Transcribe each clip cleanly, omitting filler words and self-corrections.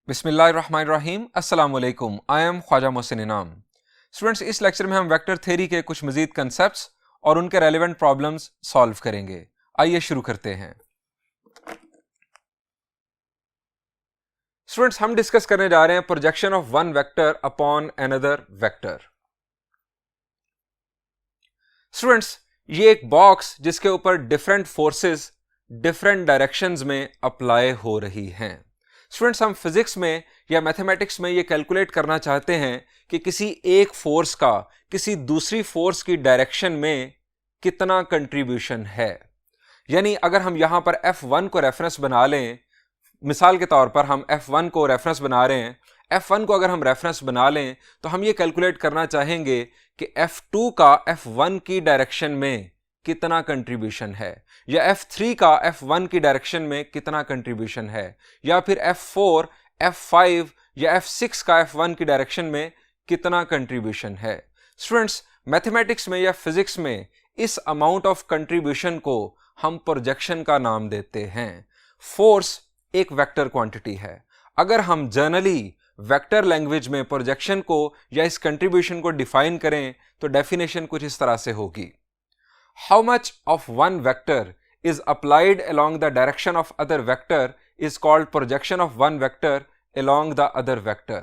बिस्मिल्लाहिर्रहमानिर्रहीम अस्सलाम वालेकुम। आई एम ख्वाजा मोहसिन इनाम। स्टूडेंट्स, इस लेक्चर में हम वेक्टर थ्योरी के कुछ मजीद कंसेप्ट्स और उनके रेलेवेंट प्रॉब्लम्स सॉल्व करेंगे। आइए शुरू करते हैं। स्टूडेंट्स, हम डिस्कस करने जा रहे हैं projection of one vector upon another vector. Students, ये एक बॉक्स जिसके ऊपर डिफरेंट फोर्सेस डिफरेंट डायरेक्शंस में अप्लाई हो रही हैं। स्टूडेंट्स, हम फिजिक्स में या मैथमेटिक्स में ये कैलकुलेट करना चाहते हैं कि किसी एक फोर्स का किसी दूसरी फोर्स की डायरेक्शन में कितना कंट्रीब्यूशन है। यानी अगर हम यहां पर F1 को रेफरेंस बना लें, मिसाल के तौर पर हम F1 को रेफरेंस बना रहे हैं, F1 को अगर हम रेफरेंस बना लें तो हम ये कैलकुलेट करना चाहेंगे कि F2 का F1 की डायरेक्शन में कितना कंट्रीब्यूशन है, या F3 का F1 की डायरेक्शन में कितना कंट्रीब्यूशन है, या फिर F4, F5 या F6 का F1 की डायरेक्शन में कितना कंट्रीब्यूशन है। स्टूडेंट्स, मैथमेटिक्स में या फिजिक्स में इस अमाउंट ऑफ कंट्रीब्यूशन को हम प्रोजेक्शन का नाम देते हैं। फोर्स एक वेक्टर क्वांटिटी है। अगर हम जनरली वेक्टर लैंग्वेज में प्रोजेक्शन को या इस कंट्रीब्यूशन को डिफाइन करें तो डेफिनेशन कुछ इस तरह से होगी: how much of one vector is applied along the direction of other vector is called projection of one vector along the other vector।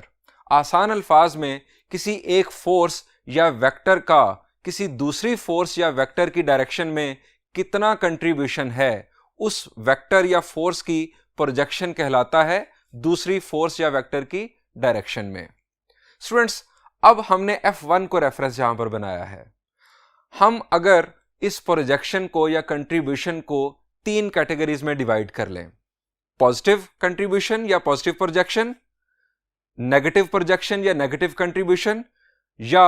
आसान अल्फाज में किसी एक फोर्स या वेक्टर का किसी दूसरी फोर्स या वेक्टर की डायरेक्शन में कितना कंट्रीब्यूशन है, उस वेक्टर या फोर्स की प्रोजेक्शन कहलाता है दूसरी फोर्स या वेक्टर की डायरेक्शन में। स्टूडेंट्स, अब हमने F1 को रेफरेंस यहां पर बनाया है। हम अगर इस प्रोजेक्शन को या कंट्रीब्यूशन को तीन कैटेगरीज में डिवाइड कर लें: पॉजिटिव कंट्रीब्यूशन या पॉजिटिव प्रोजेक्शन, नेगेटिव प्रोजेक्शन या नेगेटिव कंट्रीब्यूशन, या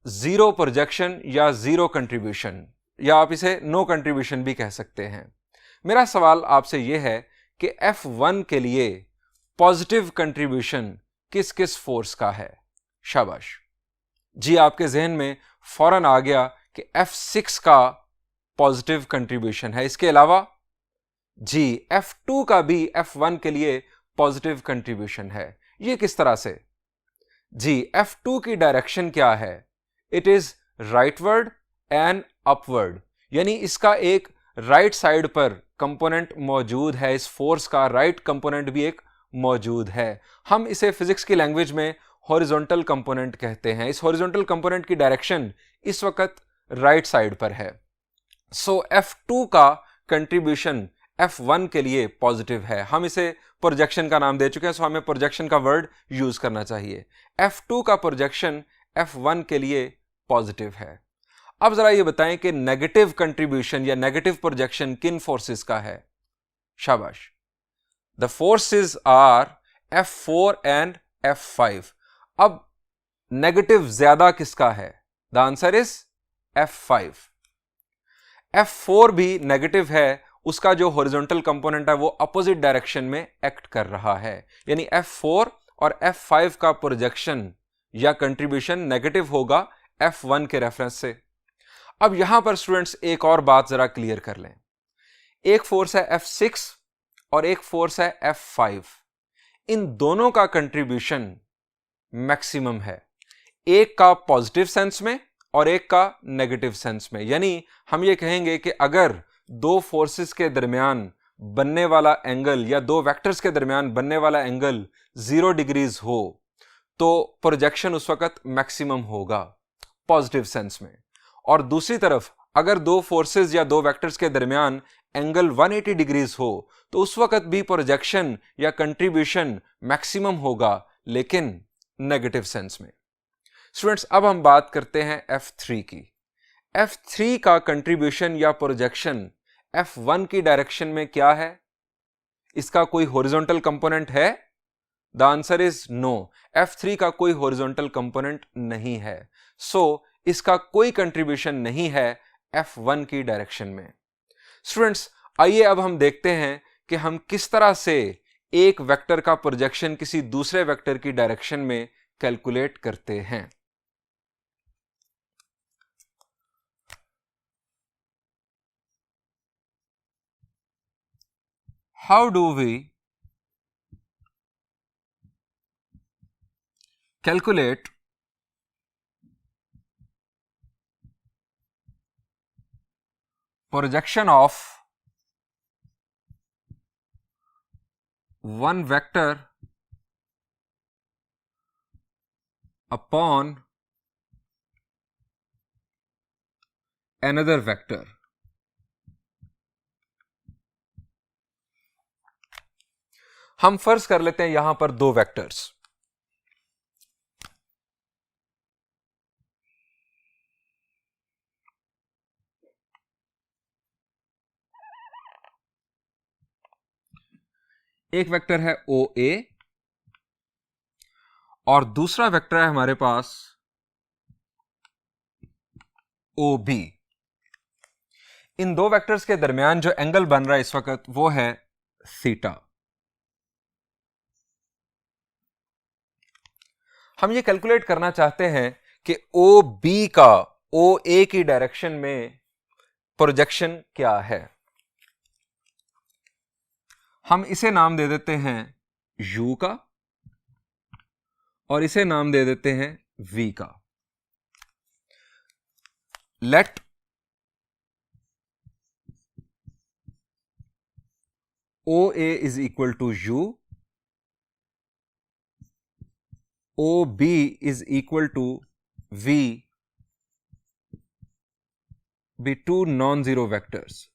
जीरो प्रोजेक्शन या जीरो कंट्रीब्यूशन, या आप इसे नो कंट्रीब्यूशन भी कह सकते हैं। मेरा सवाल आपसे यह है कि F1 के लिए पॉजिटिव कंट्रीब्यूशन किस किस फोर्स का है? शाबाश जी, आपके जहन में फौरन आ गया कि F6 का पॉजिटिव कंट्रीब्यूशन है। इसके अलावा जी, F2 का भी F1 के लिए पॉजिटिव कंट्रीब्यूशन है। ये किस तरह से? जी, F2 की डायरेक्शन क्या है? It is rightward and upward, यानी इसका एक राइट साइड पर कंपोनेंट मौजूद है। इस फोर्स का राइट कंपोनेंट भी एक मौजूद है। हम इसे फिजिक्स की लैंग्वेज में हॉरिजॉन्टल कंपोनेंट कहते हैं। इस हॉरिजॉन्टल कंपोनेंट की डायरेक्शन इस वक्त राइट साइड पर है। सो F2 का कंट्रीब्यूशन F1 के लिए पॉजिटिव है। हम इसे प्रोजेक्शन का नाम दे चुके हैं, सो हमें प्रोजेक्शन का वर्ड यूज करना चाहिए। F2 का प्रोजेक्शन F1 के लिए पॉजिटिव है। अब जरा ये बताएं कि नेगेटिव कंट्रीब्यूशन या नेगेटिव प्रोजेक्शन किन फोर्सेस का है? शाबाश, the forces are F4 and F5। अब नेगेटिव ज्यादा किसका है? The answer is F5। F4 भी नेगेटिव है, उसका जो हॉरिजॉन्टल कंपोनेंट है वो अपोजिट डायरेक्शन में एक्ट कर रहा है। यानी F4 और F5 का प्रोजेक्शन या कंट्रीब्यूशन नेगेटिव होगा F1 के रेफरेंस से। अब यहां पर स्टूडेंट्स एक और बात जरा क्लियर कर लें। एक फोर्स है F6 और एक फोर्स है F5। इन दोनों का कंट्रीब्यूशन मैक्सिमम है, एक का पॉजिटिव सेंस में और एक का नेगेटिव सेंस में। यानी हम ये कहेंगे कि अगर दो फोर्सेस के दरमियान बनने वाला एंगल या दो वेक्टर्स के दरमियान बनने वाला एंगल 0 डिग्रीज हो तो प्रोजेक्शन उस वक्त मैक्सिमम होगा पॉजिटिव सेंस में। और दूसरी तरफ अगर दो फोर्सेस या दो वेक्टर्स के दरमियान एंगल 180 डिग्रीज हो तो उस वक्त भी प्रोजेक्शन या कंट्रीब्यूशन मैक्सिमम होगा, लेकिन नेगेटिव सेंस में। स्टूडेंट्स, अब हम बात करते हैं F3 की। F3 का कंट्रीब्यूशन या प्रोजेक्शन F1 की डायरेक्शन में क्या है? इसका कोई हॉरिजॉन्टल कंपोनेंट है? The answer is no. F3 का कोई हॉरिजॉन्टल कंपोनेंट नहीं है, सो इसका कोई कंट्रीब्यूशन नहीं है F1 की डायरेक्शन में। स्टूडेंट्स, आइए अब हम देखते हैं कि हम किस तरह से एक वेक्टर का प्रोजेक्शन किसी दूसरे वेक्टर की डायरेक्शन में कैलकुलेट करते हैं। How do we calculate projection of one vector upon another vector. हम फर्ज कर लेते हैं यहां पर दो वेक्टर्स, एक वेक्टर है ओ ए और दूसरा वेक्टर है हमारे पास ओ बी। इन दो वेक्टर्स के दरमियान जो एंगल बन रहा है इस वक्त वो है थीटा। हम ये कैलकुलेट करना चाहते हैं कि ओ बी का ओ ए की डायरेक्शन में प्रोजेक्शन क्या है। हम इसे नाम दे देते हैं u का और इसे नाम दे देते हैं v का। Let O A is equal to u, O B is equal to v be two non-zero vectors.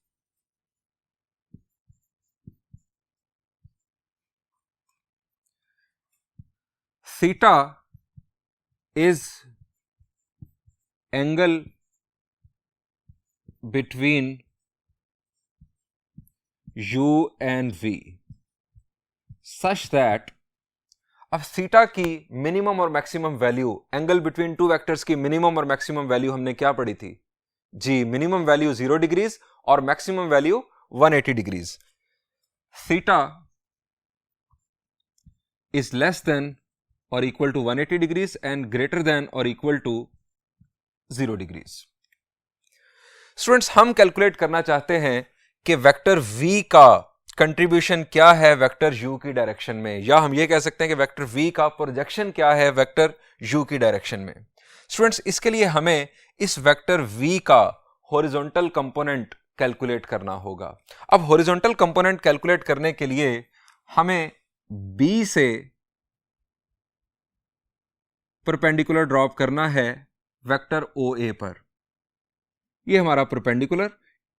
Theta is angle between u and v such that, अब थीटा की मिनिमम और maximum value, angle between two vectors की minimum और maximum value हमने क्या पढ़ी थी जी, मिनिमम वैल्यू 0 डिग्रीज और maximum value 180 degrees. Theta is less than और equal to 180 degrees and greater than और इक्वल टू 0 डिग्रीज। स्टूडेंट्स, हम कैलकुलेट करना चाहते हैं कि वेक्टर v का कंट्रीब्यूशन क्या है वेक्टर u की डायरेक्शन में, या हम ये कह सकते हैं कि वेक्टर v का प्रोजेक्शन क्या है वेक्टर u की डायरेक्शन में। स्टूडेंट्स, इसके लिए हमें इस वेक्टर v का हॉरिजॉन्टल कंपोनेंट कैलकुलेट करना होगा। अब हॉरिजॉन्टल कंपोनेंट कैलकुलेट करने के लिए हमें b से परपेंडिकुलर ड्रॉप करना है वेक्टर OA पर। यह हमारा परपेंडिकुलर,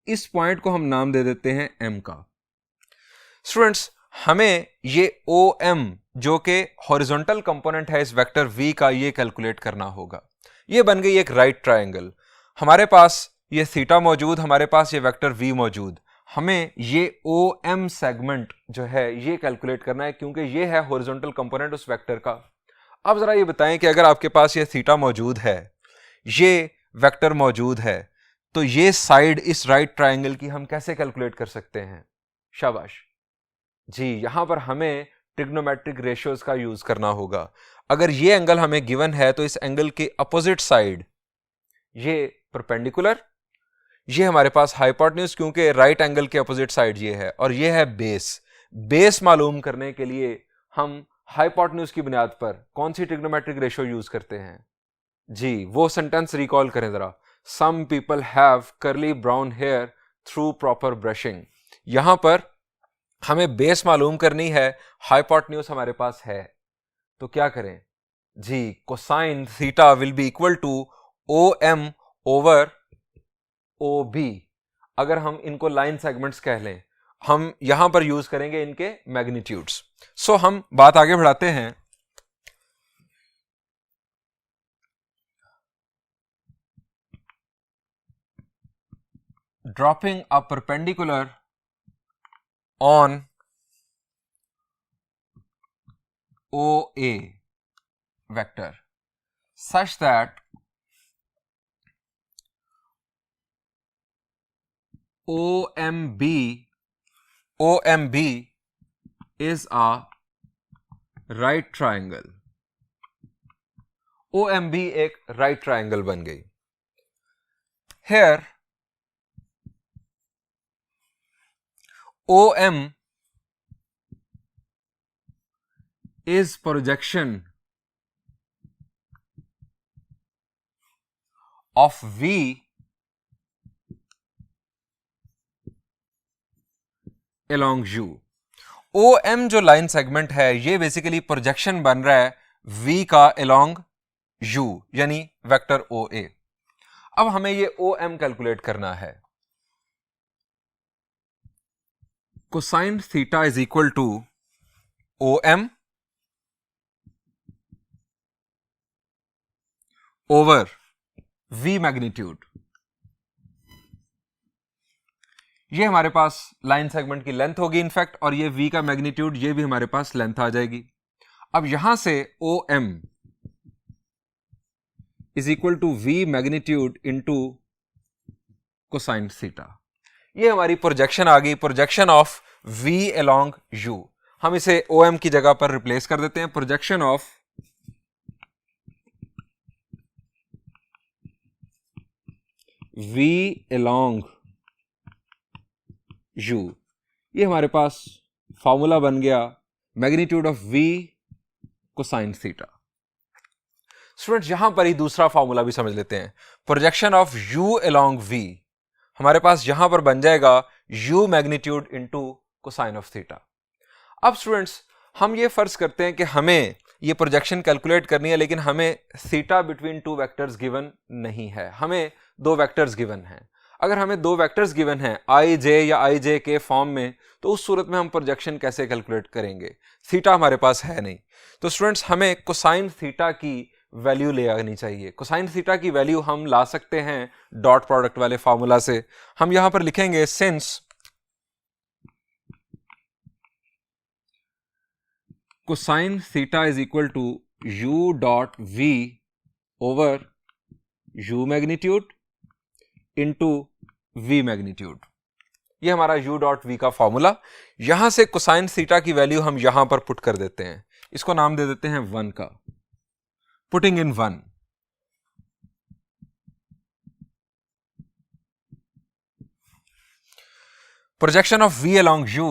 इस पॉइंट को हम नाम दे देते हैं m का। स्टूडेंट्स, हमें ये OM जो कि हॉरिजॉन्टल कंपोनेंट है इस वेक्टर v का, ये कैलकुलेट करना होगा। ये बन गई एक राइट ट्रायंगल। हमारे पास ये थीटा मौजूद, हमारे पास ये वेक्टर v मौजूद। हमें ये OM सेगमेंट जो है ये कैलकुलेट करना है क्योंकि ये है हॉरिजॉन्टल कंपोनेंट उस वेक्टर का। अब जरा ये बताएं कि अगर आपके पास ये थीटा मौजूद है, ये वेक्टर मौजूद है, तो ये साइड इस राइट ट्रायंगल की हम कैसे कैलकुलेट कर सकते हैं? शाबाश जी, यहां पर हमें ट्रिग्नोमेट्रिक रेशियोज का यूज करना होगा। अगर ये एंगल हमें गिवन है तो इस एंगल के अपोजिट साइड ये परपेंडिकुलर, ये हमारे पास हाइपोटेन्यूज, क्योंकि राइट एंगल के अपोजिट साइड ये है, और ये है बेस। बेस मालूम करने के लिए हम हाइपोटेन्यूज की बुनियाद पर कौन सी ट्रिग्नोमेट्रिक रेशियो यूज करते हैं जी? वो सेंटेंस रिकॉल करें जरा, some people have curly brown hair through proper brushing. यहां पर हमें बेस मालूम करनी है, हाइपोटेन्यूज हमारे पास है, तो क्या करें जी? Cosine theta will be equal to OM over OB। अगर हम इनको लाइन सेगमेंट्स कह लें, हम यहां पर यूज करेंगे इनके मैग्नीट्यूड्स। सो हम बात आगे बढ़ाते हैं। Dropping a perpendicular on OA vector such that OMB is a right triangle। OMB एक right triangle बन गई। Here OM is projection of v along u। O M जो लाइन सेगमेंट है ये बेसिकली प्रोजेक्शन बन रहा है v का along u यानी वेक्टर ओ ए। अब हमें ये ओ एम कैलकुलेट करना है। Cosine theta is equal to O M over v magnitude. ये हमारे पास लाइन सेगमेंट की लेंथ होगी इनफैक्ट, और ये v का मैग्नीट्यूड, ये भी हमारे पास लेंथ आ जाएगी। अब यहां से O M is equal to v magnitude into cosine theta. ये हमारी प्रोजेक्शन आ गई, projection of v along u। हम इसे ओ एम की जगह पर रिप्लेस कर देते हैं। Projection of v along u, ये हमारे पास फॉर्मूला बन गया magnitude of v cosine theta. Students यहां पर ही दूसरा फॉर्मूला भी समझ लेते हैं। Projection of u along v हमारे पास यहां पर बन जाएगा u magnitude into cosine of theta. अब स्टूडेंट्स हम ये फर्ज करते हैं कि हमें ये प्रोजेक्शन कैलकुलेट करनी है, लेकिन हमें theta between two vectors given नहीं है, हमें दो वेक्टर्स गिवन हैं। अगर हमें दो वेक्टर्स गिवन हैं आई जे या आई जे के फॉर्म में, तो उस सूरत में हम प्रोजेक्शन कैसे कैलकुलेट करेंगे? थीटा हमारे पास है नहीं। तो स्टूडेंट्स हमें कोसाइन थीटा की वैल्यू ले आनी चाहिए। कोसाइन थीटा की वैल्यू हम ला सकते हैं डॉट प्रोडक्ट वाले फॉर्मूला से। हम यहां पर लिखेंगे since cosine theta is equal to u dot v over u magnitude into v magnitude. ये हमारा u डॉट v का फॉर्मूला। यहां से कोसाइन थीटा की वैल्यू हम यहां पर पुट कर देते हैं। इसको नाम दे देते हैं 1 का, putting in 1। Projection of v along u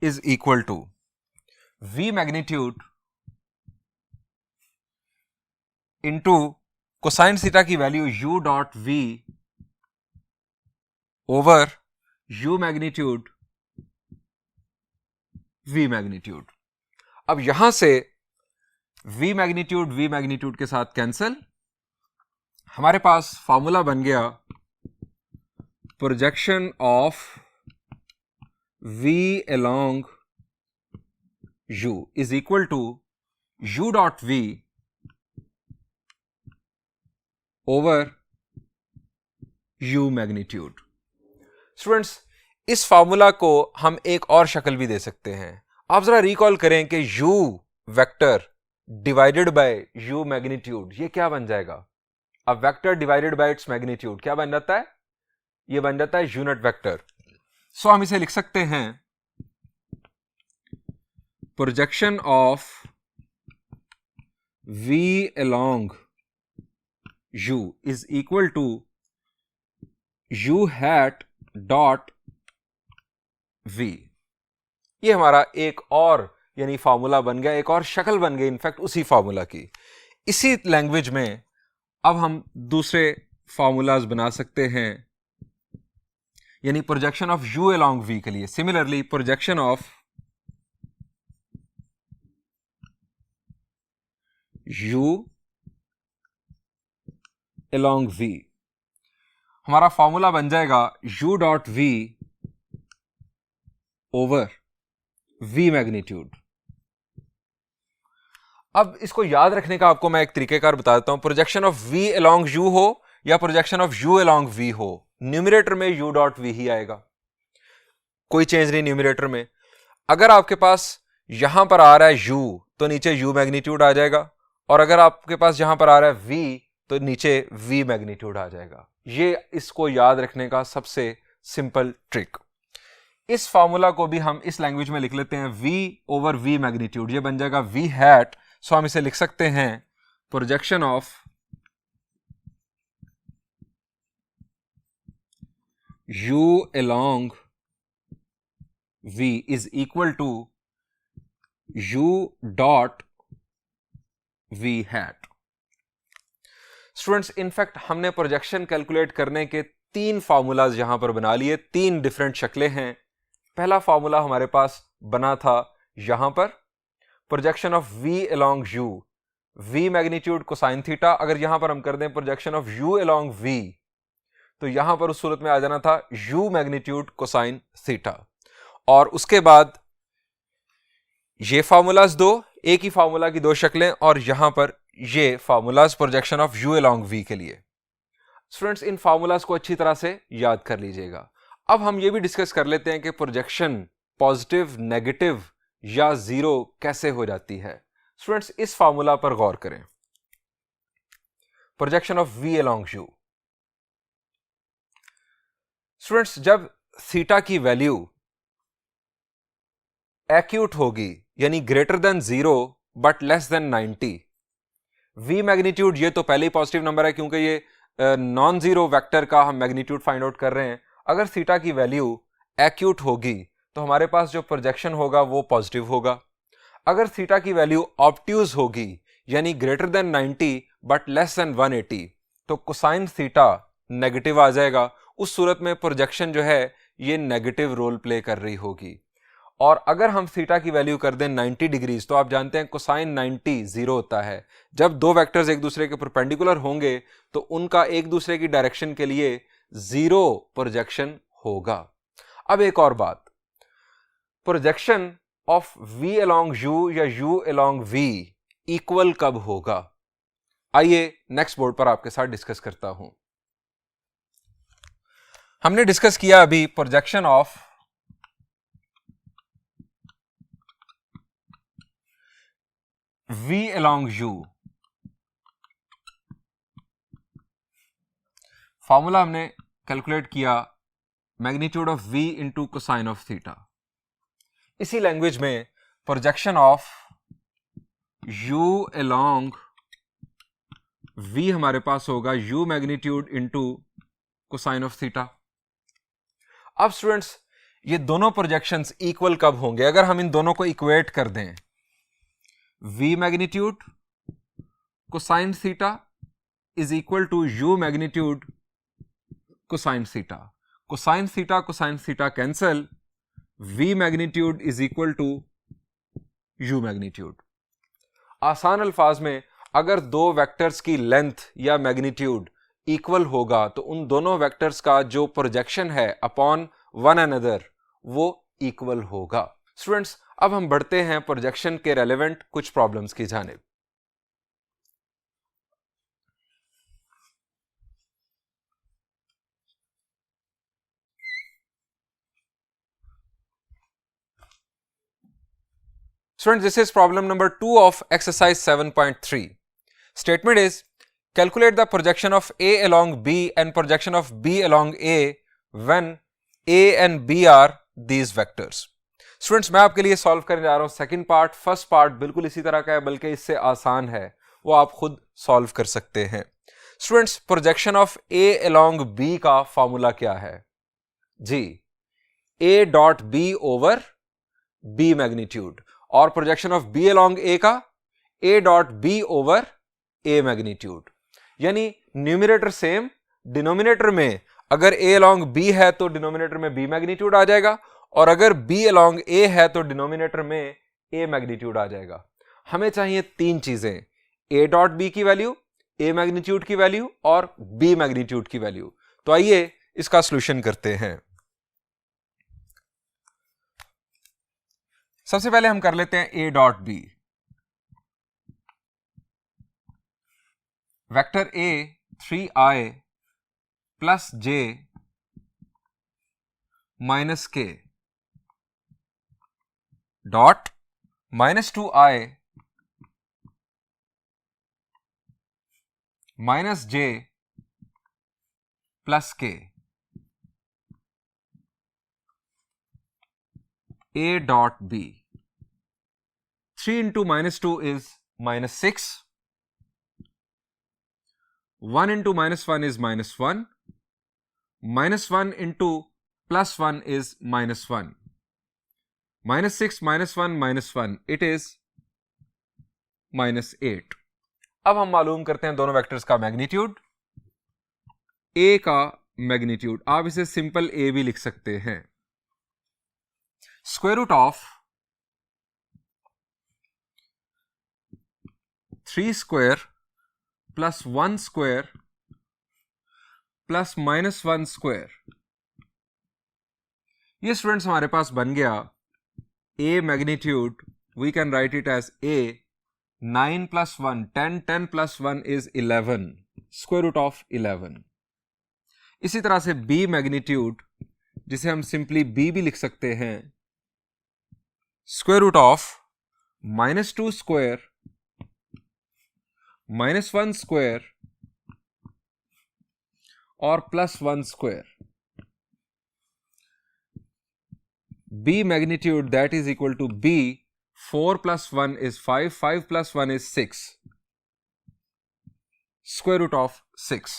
is equal to v magnitude into cosine theta की value u dot v over u magnitude v magnitude. अब यहां से v मैग्नीट्यूड के साथ कैंसिल, हमारे पास फॉर्मूला बन गया projection of v along u is equal to u dot v over u magnitude. Students इस फॉर्मूला को हम एक और शक्ल भी दे सकते हैं। आप जरा रिकॉल करें कि u vector divided by u magnitude, ये क्या बन जाएगा? अब vector divided by its magnitude क्या बन जाता है? ये बन जाता है यूनिट वेक्टर। सो हम इसे लिख सकते हैं projection of v along u is equal to u hat dot v। ये हमारा एक और यानी फॉर्मूला बन गया, एक और शक्ल बन गई इनफैक्ट उसी फॉर्मूला की। इसी लैंग्वेज में अब हम दूसरे फॉर्मूलाज बना सकते हैं, यानी projection of u along v के लिए। Similarly projection of u along v, हमारा फॉर्मूला बन जाएगा u dot v over v magnitude. अब इसको याद रखने का आपको मैं एक तरीकेकार बता देता हूं। Projection of v along u हो या projection of u along v हो, न्यूमरेटर में u डॉट v ही आएगा, कोई चेंज नहीं न्यूमरेटर में। अगर आपके पास यहां पर आ रहा है u तो नीचे u मैग्नीट्यूड आ जाएगा, और अगर आपके पास यहां पर आ रहा है v तो नीचे v मैग्नीट्यूड आ जाएगा। ये इसको याद रखने का सबसे सिंपल ट्रिक। इस फॉर्मूला को भी हम इस लैंग्वेज में लिख लेते हैं v ओवर v मैग्नीट्यूड, ये बन जाएगा v हैट। सो हम इसे लिख सकते हैं projection of u along v is equal to u dot v hat. Students, in fact हमने प्रोजेक्शन कैलकुलेट करने के 3 फार्मूलाज यहां पर बना लिए, 3 डिफरेंट शक्लें हैं। पहला फार्मूला हमारे पास बना था यहां पर, projection of v along u, v magnitude cosine theta. अगर यहां पर हम कर दें projection of u along v, तो यहां पर उस सूरत में आ जाना था u मैग्नीट्यूड कोसाइन थीटा। और उसके बाद ये फार्मूलाज 2, एक ही फार्मूला की 2 शक्लें, और यहां पर ये formulas projection of u along v के लिए। स्टूडेंट्स, इन फार्मूलाज को अच्छी तरह से याद कर लीजिएगा। अब हम ये भी डिस्कस कर लेते हैं कि प्रोजेक्शन पॉजिटिव, नेगेटिव या जीरो कैसे हो जाती है। स्टूडेंट्स, इस फार्मूला पर गौर करें, projection of v along u। Students, जब थीटा की वैल्यू एक्यूट होगी, यानी greater than 0 but less than 90, v magnitude, ये तो पहले ही पॉजिटिव नंबर है क्योंकि ये नॉन जीरो वेक्टर का हम मैग्नीट्यूड फाइंड आउट कर रहे हैं। अगर थीटा की वैल्यू एक्यूट होगी तो हमारे पास जो प्रोजेक्शन होगा वो पॉजिटिव होगा। अगर थीटा की वैल्यू ऑब्ट्यूज होगी, यानी greater than 90 but less than 180, तो कोसाइन थीटा नेगेटिव आ जाएगा। उस सूरत में प्रोजेक्शन जो है ये नेगेटिव रोल प्ले कर रही होगी। और अगर हम थीटा की वैल्यू कर दें 90 डिग्रीज, तो आप जानते हैं कोसाइन 90 0 होता है। जब 2 वेक्टर्स एक दूसरे के परपेंडिकुलर होंगे तो उनका एक दूसरे की डायरेक्शन के लिए 0 प्रोजेक्शन होगा। अब एक और बात, projection of v along u या u अलोंग v इक्वल कब होगा? आइए नेक्स्ट बोर्ड पर आपके साथ डिस्कस करता हूं। हमने डिस्कस किया अभी projection of v along u। Formula हमने कैलकुलेट किया magnitude of v into cosine of theta. इसी लैंग्वेज में projection of u along v हमारे पास होगा u magnitude into cosine of theta. अब स्टूडेंट्स, ये दोनों प्रोजेक्शंस इक्वल कब होंगे? अगर हम इन दोनों को इक्वेट कर दें, v magnitude cosine theta is equal to u magnitude cosine theta. Cosine theta cancel, v magnitude is equal to u magnitude. आसान अल्फाज में, अगर 2 वेक्टर्स की लेंथ या मैग्नीट्यूड इक्वल होगा तो उन दोनों वेक्टर्स का जो प्रोजेक्शन है अपॉन वन अनदर वो इक्वल होगा। स्टूडेंट्स, अब हम बढ़ते हैं प्रोजेक्शन के रेलेवेंट कुछ प्रॉब्लम्स की जानिब। Students, this is problem number 2 of exercise 7.3. Statement is, calculate the projection of A along B and projection of B along A when A and B are these vectors. Students, मैं आपके लिए solve करने जा रहा हूं second part. First part बिल्कुल इसी तरह का है, बल्कि इससे आसान है, वो आप खुद सॉल्व कर सकते हैं। Students, projection of A along B का फॉर्मूला क्या है जी? A dot B over B magnitude, और projection of B along A का A dot B over A magnitude. यानी न्यूमरेटर सेम, डिनोमिनेटर में अगर A अलोंग B है तो डिनोमिनेटर में B मैग्नीट्यूड आ जाएगा, और अगर B अलोंग A है तो डिनोमिनेटर में A मैग्नीट्यूड आ जाएगा। हमें चाहिए 3 चीजें, A डॉट B की वैल्यू, A मैग्नीट्यूड की वैल्यू और B मैग्नीट्यूड की वैल्यू। तो आइए इसका सॉल्यूशन करते हैं। सबसे पहले हम कर लेते हैं A dot B। Vector A 3i plus j minus k dot minus 2i minus j plus k। A dot B, 3 into minus 2 is minus 6, 1 into minus 1 is minus 1, minus 1 into plus 1 is minus 1. -6 -1 -1 it is -8। अब हम मालूम करते हैं दोनों vectors का magnitude. ए का magnitude आप इसे सिंपल ए भी लिख सकते हैं। Square root of 3 square plus 1 square plus -1 square, ये स्टूडेंट्स हमारे पास बन गया A magnitude. We can write it as a 9 + 1 10, 10 + 1 is 11, square root of 11। इसी तरह से बी मैग्नीट्यूड, जिसे हम सिंपली बी भी लिख सकते हैं, square root of -2 square -1 square और +1 square. B magnitude that is equal to B, 4 + 1 is 5, 5 + 1 is 6, square root of 6।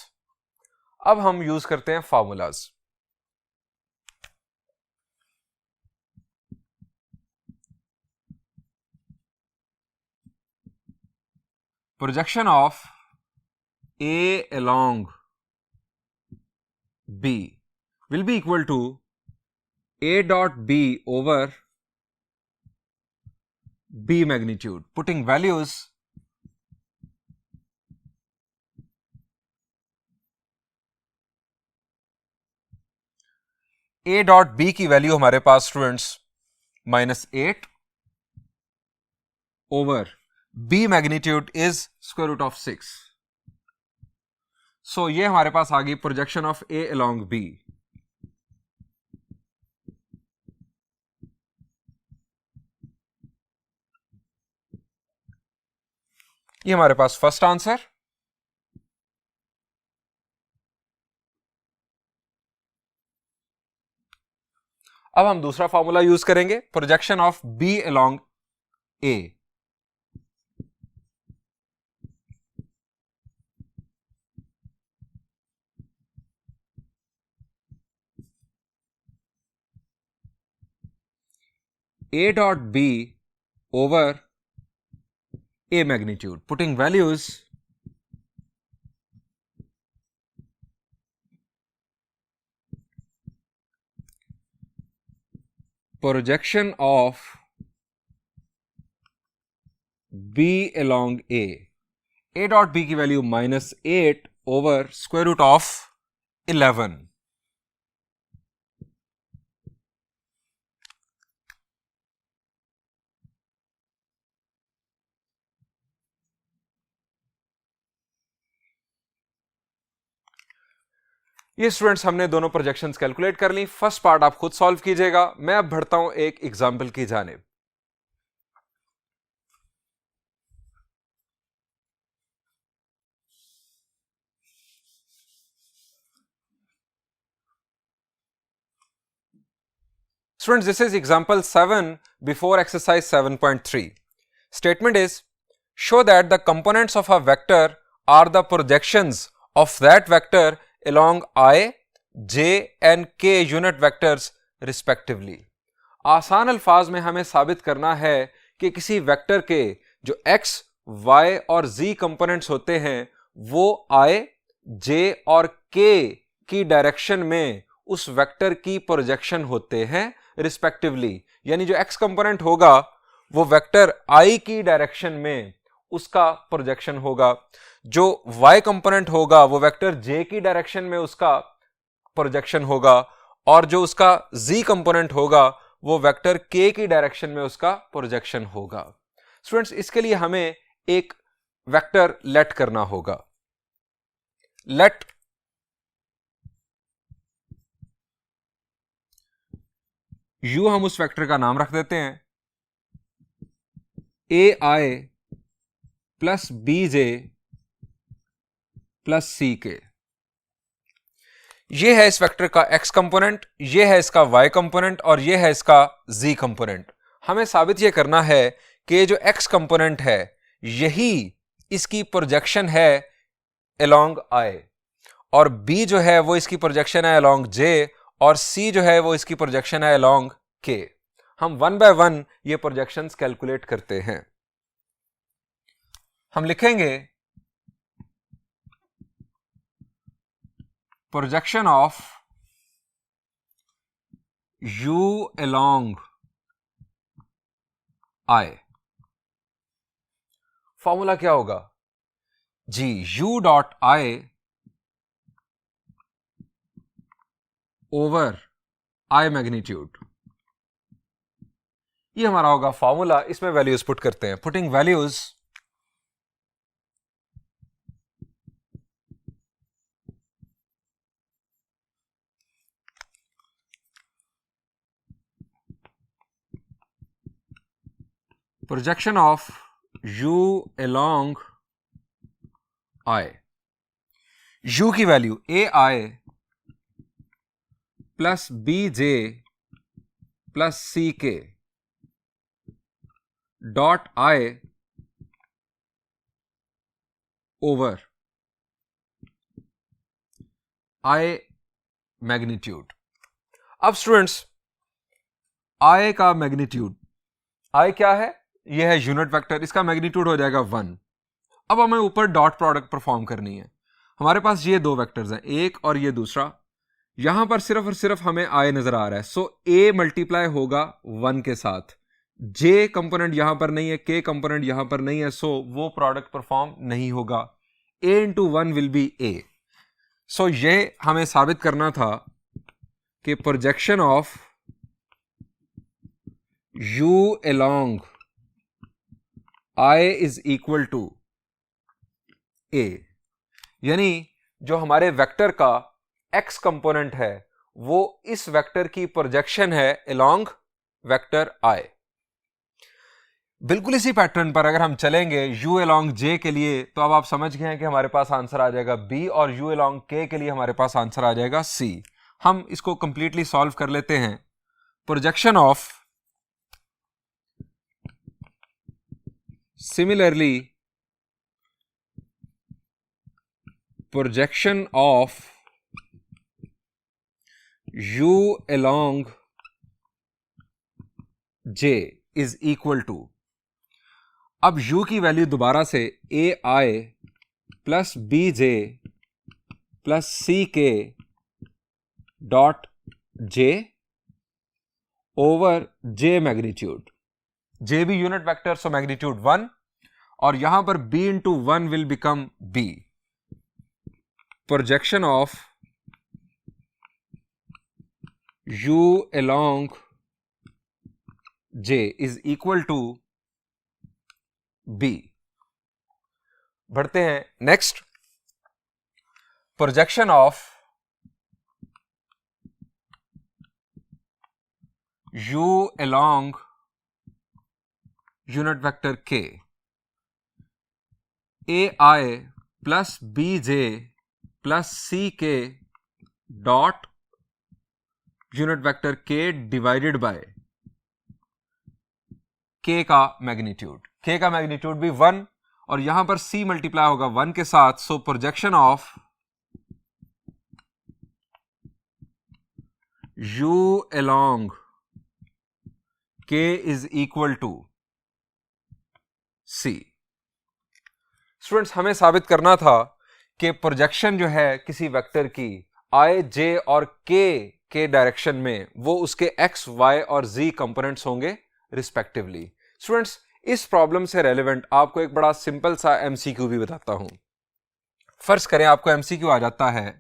अब हम यूज करते हैं formulas. Projection of A along B will be equal to A dot B over B magnitude, putting values A dot B की value हमारे पास students -8 over B magnitude is square root of 6। So ये हमारे पास आ गई projection of A along B। ये हमारे पास फर्स्ट आंसर। अब हम दूसरा फॉर्मूला यूज करेंगे, projection of B along A। A dot B over A magnitude, putting values projection of B along A। A dot B की value -8 over square root of 11। ये students हमने दोनों projections calculate कर ली। First part आप खुद solve कीजिएगा, मैं अब बढ़ता हूं एक एग्जाम्पल की जानिब। Students, this is example 7 before exercise 7.3. Statement is, show that the components of a vector are the projections of that vector along I, J and K unit vectors respectively. आसान अल्फाज में हमें साबित करना है कि किसी वेक्टर के जो x, y और z कंपोनेंट्स होते हैं वो I, J और K की डायरेक्शन में उस वेक्टर की प्रोजेक्शन होते हैं रिस्पेक्टिवली। यानी जो x कंपोनेंट होगा वो वेक्टर I की डायरेक्शन में उसका प्रोजेक्शन होगा, जो y कंपोनेंट होगा वो वेक्टर j की डायरेक्शन में उसका प्रोजेक्शन होगा, और जो उसका z कंपोनेंट होगा वो वेक्टर k की डायरेक्शन में उसका प्रोजेक्शन होगा। स्टूडेंट्स, इसके लिए हमें एक वेक्टर लेट करना होगा। लेट u हम उस वेक्टर का नाम रख देते हैं ai plus bj plus ck। ये है इस वेक्टर का x कंपोनेंट, ये है इसका y कंपोनेंट और ये है इसका z कंपोनेंट। हमें साबित ये करना है कि जो x कंपोनेंट है यही इसकी प्रोजेक्शन है along I, और b जो है वो इसकी प्रोजेक्शन है along j, और c जो है वो इसकी प्रोजेक्शन है along k। हम वन बाय वन ये प्रोजेक्शंस कैलकुलेट करते हैं। हम लिखेंगे projection of u along I। Formula क्या होगा जी, u dot I over I magnitude, ये हमारा होगा फॉर्मूला। इसमें वैल्यूज पुट करते हैं। Putting values, projection of u along I, u की value ai plus bj plus ck dot i over i magnitude. अब स्टूडेंट्स, i का मैग्नीट्यूड, i क्या है? यह है यूनिट वेक्टर, इसका मैग्नीट्यूड हो जाएगा 1। अब हमें ऊपर डॉट प्रोडक्ट परफॉर्म करनी है। हमारे पास ये दो वेक्टर्स हैं, एक और ये दूसरा। यहां पर सिर्फ और सिर्फ हमें i नजर आ रहा है, सो a मल्टीप्लाई होगा 1 के साथ। j कंपोनेंट यहां पर नहीं है, k कंपोनेंट यहां पर नहीं है, सो वो प्रोडक्ट परफॉर्म नहीं होगा। a into 1 will be a। So ये हमें साबित करना था कि projection of u along I is equal to a, यानी जो हमारे वेक्टर का x कंपोनेंट है वो इस वेक्टर की प्रोजेक्शन है along वेक्टर I। बिल्कुल इसी पैटर्न पर अगर हम चलेंगे u along j के लिए, तो अब आप समझ गए हैं कि हमारे पास आंसर आ जाएगा b, और u along k के लिए हमारे पास आंसर आ जाएगा c। हम इसको कंप्लीटली सॉल्व कर लेते हैं। Projection of, similarly projection of u along j is equal to, अब u की वैल्यू दोबारा से ai plus bj plus ck dot j over j magnitude. j भी यूनिट वेक्टर, सो मैग्नीट्यूड 1, और यहां पर b into 1 will become b। Projection of u along j is equal to b। बढ़ते हैं next. Projection of u along unit vector k, ai plus bj plus ck dot unit vector k divided by k का magnitude. k का magnitude भी 1, और यहां पर c multiply होगा 1 के साथ, so projection of u along k is equal to c। Students, हमें साबित करना था कि प्रोजेक्शन जो है किसी वेक्टर की i, j और k के डायरेक्शन में, वो उसके x, y और z कंपोनेंट्स होंगे रिस्पेक्टिवली। स्टूडेंट्स, इस प्रॉब्लम से रेलेवेंट आपको एक बड़ा सिंपल सा MCQ भी बताता हूं। फर्ज करें आपको MCQ आ जाता है,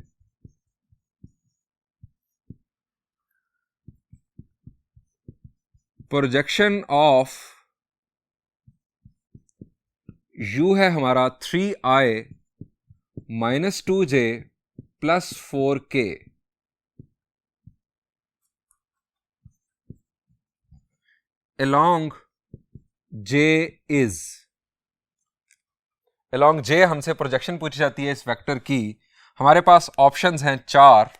प्रोजेक्शन ऑफ u है हमारा 3i minus 2j plus 4k along j is, along j हमसे प्रोजेक्शन पूछी जाती है इस वेक्टर की। हमारे पास ऑप्शंस हैं 4,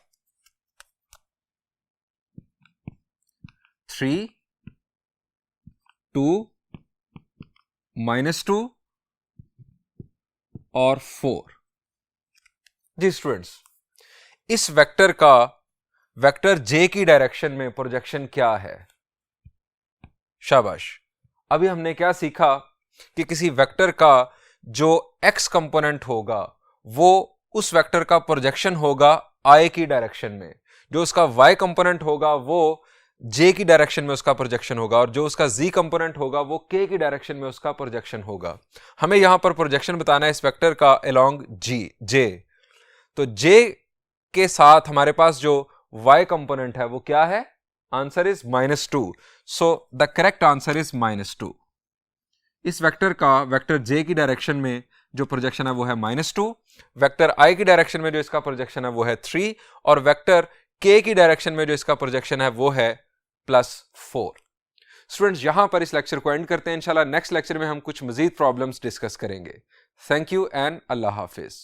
3, 2, -2 और 4। जी स्टूडेंट्स, इस वेक्टर का वेक्टर j की डायरेक्शन में प्रोजेक्शन क्या है? शाबाश। अभी हमने क्या सीखा कि किसी वेक्टर का जो x कंपोनेंट होगा वो उस वेक्टर का प्रोजेक्शन होगा i की डायरेक्शन में, जो उसका y कंपोनेंट होगा वो j की डायरेक्शन में उसका प्रोजेक्शन होगा, और जो उसका z कंपोनेंट होगा वो k की डायरेक्शन में उसका प्रोजेक्शन होगा। हमें यहां पर प्रोजेक्शन बताना है इस वेक्टर का अलोंग j। तो j के साथ हमारे पास जो y कंपोनेंट है वो क्या है? Answer is -2। So the correct answer is -2। इस वेक्टर का वेक्टर j की डायरेक्शन में जो प्रोजेक्शन है वो है -2, वेक्टर i की डायरेक्शन में जो इसका प्रोजेक्शन है वो है 3, और वेक्टर k की डायरेक्शन में जो इसका प्रोजेक्शन है वो है +4। स्टूडेंट्स, यहां पर इस लेक्चर को एंड करते हैं। इंशाल्लाह नेक्स्ट लेक्चर में हम कुछ मजीद प्रॉब्लम्स डिस्कस करेंगे। Thank you and Allah Hafiz.